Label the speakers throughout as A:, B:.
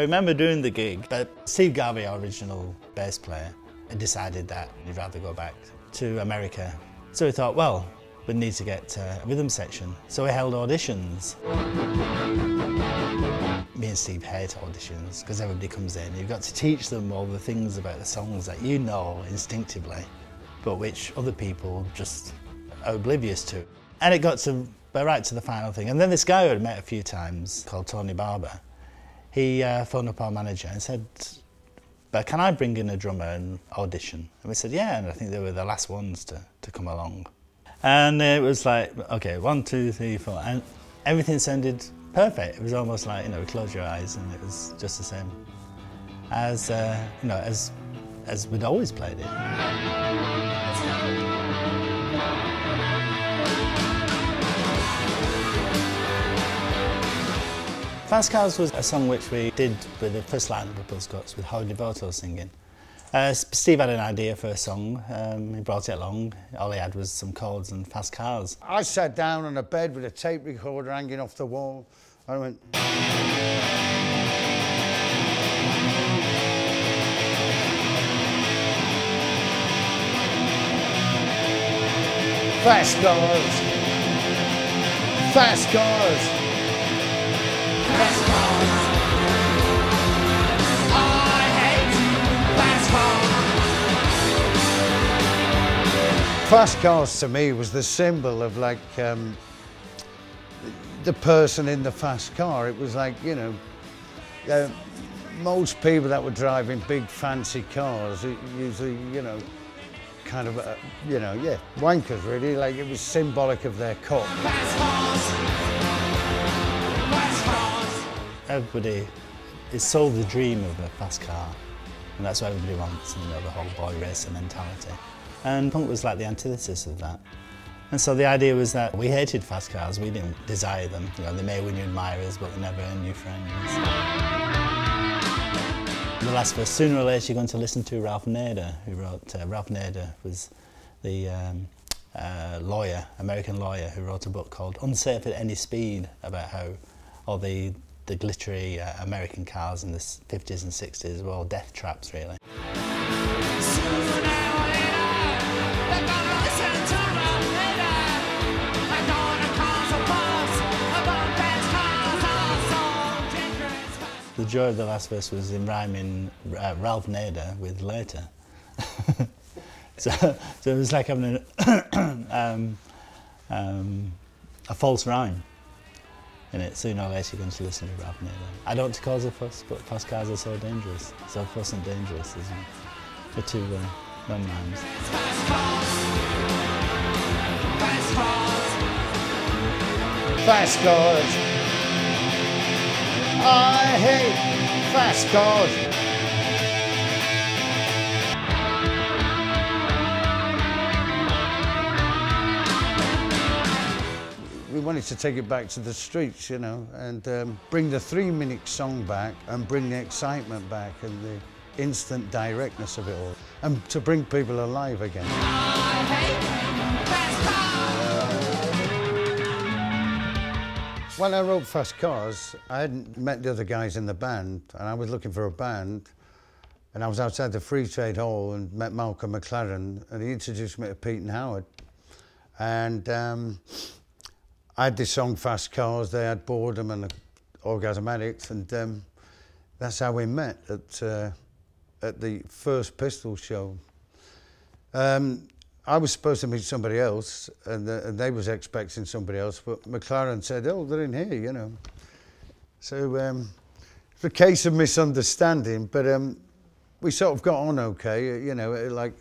A: remember doing the gig, but Steve Garvey, our original bass player, had decided that he'd rather go back to America. So we thought, well, we need to get a rhythm section. So we held auditions. Me and Steve hate auditions because everybody comes in. You've got to teach them all the things about the songs that you know instinctively, but which other people just are oblivious to. And it got right to the final thing. And then this guy who I'd met a few times, called Tony Barber, he phoned up our manager and said, "But can I bring in a drummer and audition?" And we said, yeah, and I think they were the last ones to come along. And it was like, okay, 1, 2, 3, 4, and everything sounded perfect. It was almost like, you know, close your eyes and it was just the same as, you know, as we'd always played it. Fast Cars was a song which we did with the first line of the Buzzcocks with Howard Devoto singing. Steve had an idea for a song, he brought it along. All he had was some chords and fast cars.
B: I sat down on a bed with a tape recorder hanging off the wall. I went... Fast cars! Fast cars! Fast cars! I hate fast cars! Fast cars to me was the symbol of like the person in the fast car. It was like, you know, most people that were driving big fancy cars, usually, you know, kind of, you know, yeah, wankers really, like it was symbolic of their cut.
A: Everybody is sold the dream of a fast car, and that's what everybody wants, you know, the whole boy racer mentality. And punk was like the antithesis of that. And so the idea was that we hated fast cars, we didn't desire them. You know, they may win you admirers, but they never earn you friends. The last verse, sooner or later you're going to listen to Ralph Nader, who wrote, Ralph Nader was the lawyer, American lawyer, who wrote a book called Unsafe at Any Speed, about how all the glittery American cars in the 50s and 60s were all death traps, really. The joy of the last verse was in rhyming Ralph Nader with later. so it was like having a false rhyme in it. Sooner or later you're going to listen to Ralph Nader. I don't want to cause a fuss, but fast cars are so dangerous. So fuss and dangerous, isn't it? The two non-rhymes.
B: Fast cars! I hate fast cars. We wanted to take it back to the streets, you know, and bring the 3-minute song back and bring the excitement back and the instant directness of it all, and to bring people alive again. I hate fast cars. When I wrote Fast Cars, I hadn't met the other guys in the band, and I was looking for a band, and I was outside the Free Trade Hall and met Malcolm McLaren, and he introduced me to Pete and Howard. And I had this song Fast Cars, they had Boredom and Orgasm Addicts, and that's how we met at the first Pistol show. I was supposed to meet somebody else, and they was expecting somebody else, but McLaren said, oh, they're in here, you know. So it's a case of misunderstanding, but we sort of got on okay, you know, like,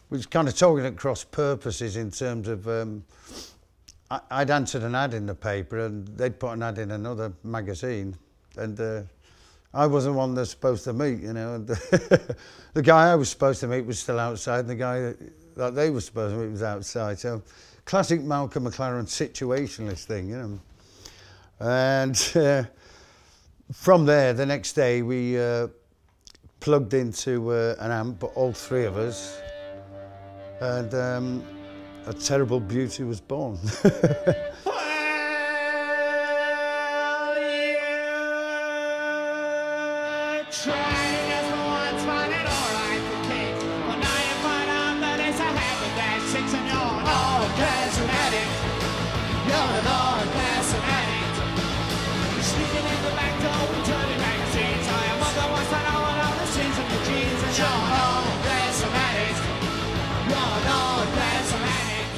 B: we was kind of talking at cross purposes in terms of, I'd answered an ad in the paper, and they'd put an ad in another magazine, and I wasn't one they're supposed to meet, you know. And the guy I was supposed to meet was still outside, and the guy that they were supposed to meet was outside. So, classic Malcolm McLaren situationalist thing, you know. And from there, the next day, we plugged into an amp, all three of us, and a terrible beauty was born.
C: Trying just for once, find it alright for kids. But now you find out that it's a habit that sticks and you're an orgasm addict. You're an orgasm addict. You're sneaking in the back door with dirty magazines. I am mother wants to know what all the sins of your jeans. And you're an orgasm addict. You're an orgasm addict.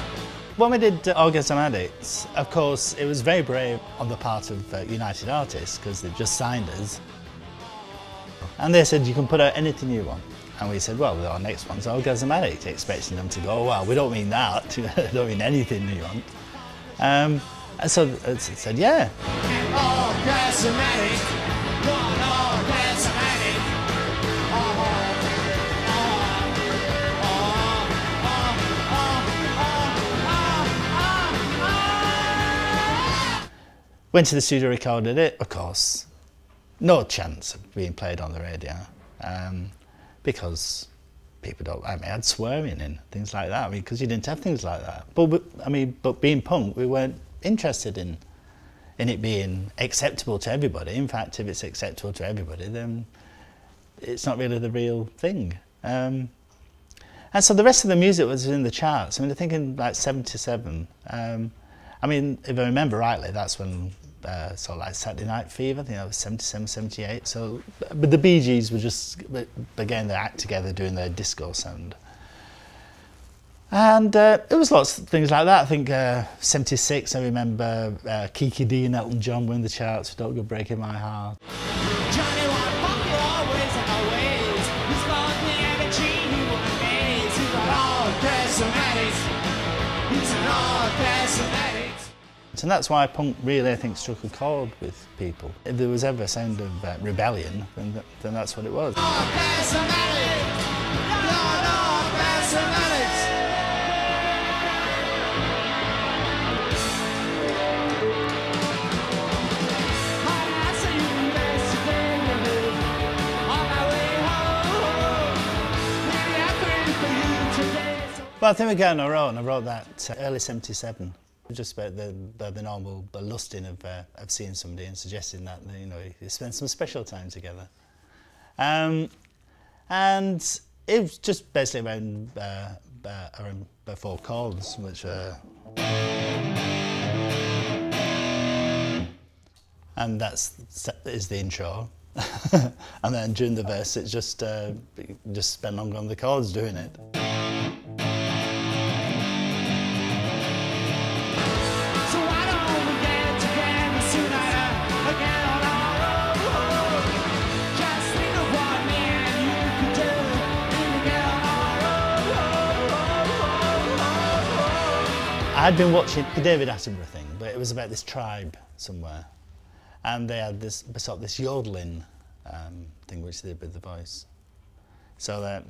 A: When we did Orgasm Addicts, of course, it was very brave on the part of United Artists because they just signed us. And they said, you can put out anything you want. And we said, well, our next one's Orgasm Addict, expecting them to go, well, we don't mean that, we don't mean anything you want. And so it said, yeah.
C: Orgasm addict, one orgasm addict.
A: Went to the studio, recorded it, of course. No chance of being played on the radio, because people don't. I mean, I had swearing in things like that. I mean, because you didn't have things like that. But being punk, we weren't interested in it being acceptable to everybody. In fact, if it's acceptable to everybody, then it's not really the real thing. And so the rest of the music was in the charts. I mean, I think in like '77. I mean, if I remember rightly, that's when sort of like Saturday Night Fever, I think that was '77, '78. So, but the Bee Gees were just began their act together doing their disco sound. And it was lots of things like that. I think '76, I remember Kiki Dee and Elton John were in the charts with Don't Go Breaking My Heart.
C: Johnny won't fuck you always and always. He's got the energy he won't amaze. He's an orgasm addict. He's an orgasm addict.
A: And that's why punk really, I think, struck a chord with people. If there was ever a sound of rebellion, then that's what it was.
C: Orgasm addict. You're an orgasm addict. I see you yesterday on my way home. Maybe I'm praying for you today.
A: Well, I think we got on our own. I wrote that early '77. Just about the normal lusting of seeing somebody and suggesting that, you know, you spend some special time together. And it was just basically around four chords, which and that is the intro. And then during the verse, it's just spend longer on the chords doing it. I'd been watching the David Attenborough thing, but it was about this tribe somewhere, and they had this sort of this yodeling thing which they did with the voice. So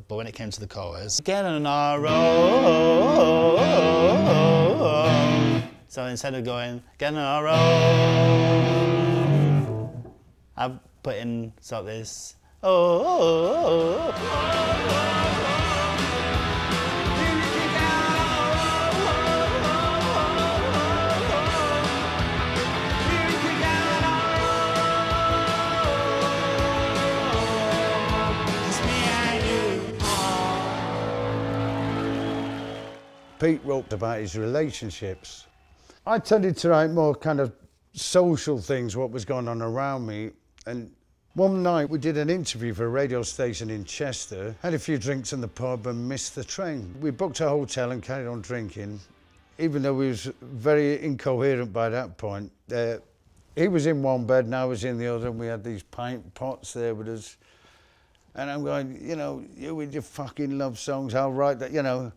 A: but when it came to the chorus, get on our own. So instead of going get on our own, I put in sort of this
B: Pete wrote about his relationships. I tended to write more kind of social things, what was going on around me. And one night we did an interview for a radio station in Chester, had a few drinks in the pub and missed the train. We booked a hotel and carried on drinking, even though we was very incoherent by that point. He was in one bed and I was in the other, and we had these pint pots there with us. And I'm going, you know, you with your fucking love songs, I'll write that, you know,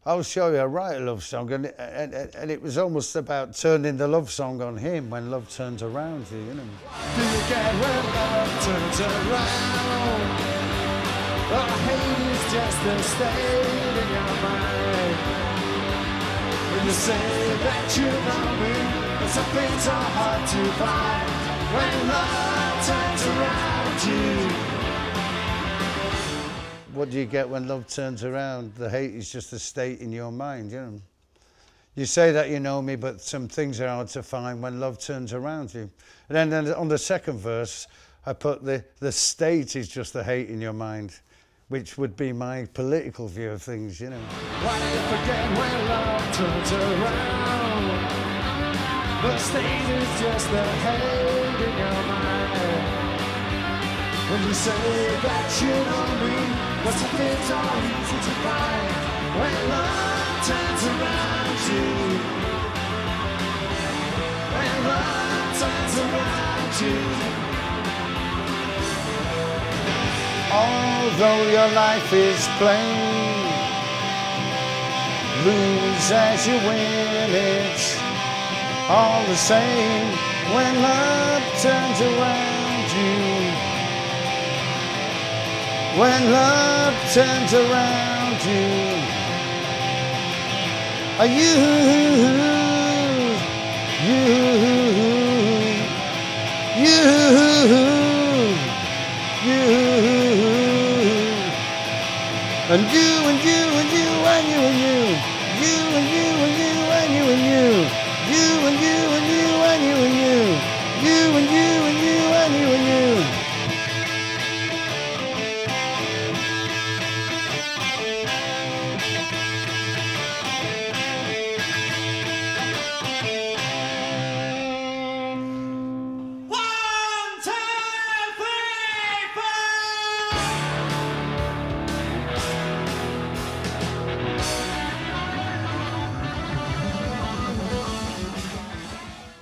B: I'll show you, I'll write a love song. And it was almost about turning the love song on him when love turns around you, you know.
C: Do you get when love turns around? Or hate is just a state in your mind. When you say that you love me, but some things are hard to find. When love turns around you.
B: What do you get when love turns around? The hate is just a state in your mind, you know. You say that you know me, but some things are hard to find when love turns around you. And then on the second verse, I put the state is just the hate in your mind, which would be my political view of things, you know.
C: Why do you forget when love turns around? The state is just the hate in your mind. When you say that you know me, but some things are easy to find. When love turns around you. When love turns around you.
B: Although your life is plain, lose as you win, it's all the same when love turns around you. When love turns around you. Are you and you and you and you and you and you, you and you and you and you and you, you and you and you and you and you, you and you and you and you and you.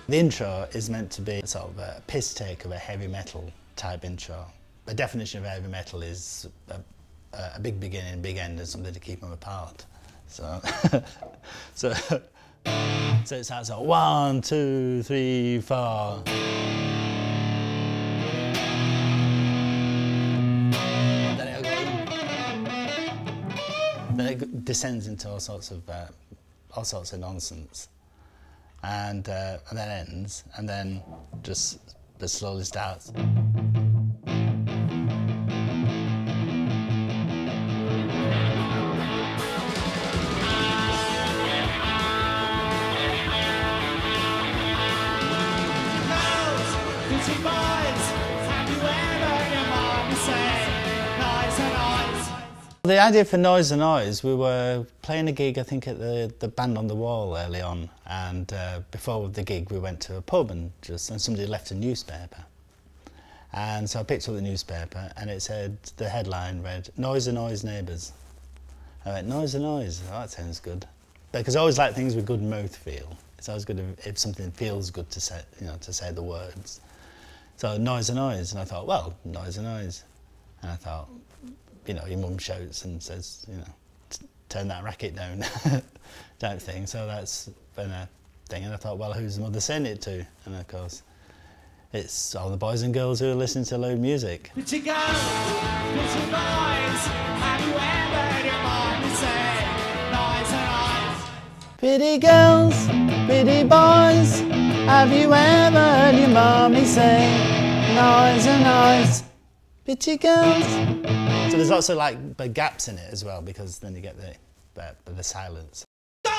A: The intro is meant to be sort of a piss take of a heavy metal type intro. The definition of heavy metal is a big beginning, big end, and something to keep them apart. So, so it starts like 1, 2, 3, 4. Then it descends into all sorts of nonsense. And then ends, and then just slowly starts. The idea for Noise and Noise, we were playing a gig, I think, at the Band on the Wall early on, and before the gig we went to a pub and somebody left a newspaper. And so I picked up the newspaper and it said, the headline read, Noise and Noise Neighbours. I went, Noise and Noise, oh, that sounds good. Because I always like things with good mouthfeel. It's always good if something feels good to say, you know, to say the words. So Noise and Noise, and I thought, well, Noise and Noise. And I thought, you know, your mum shouts and says, you know, turn that racket down, type thing. So that's been a thing. And I thought, well, who's the mother saying it to? And of course, it's all the boys and girls who are listening to loud music.
C: Pretty girls, pretty boys, have you ever heard your mom say, noise and noise?
A: Pretty girls, pretty boys, have you ever heard your mommy say, noise and noise? Pretty girls. So there's lots of like gaps in it as well, because then you get the silence.
C: Go!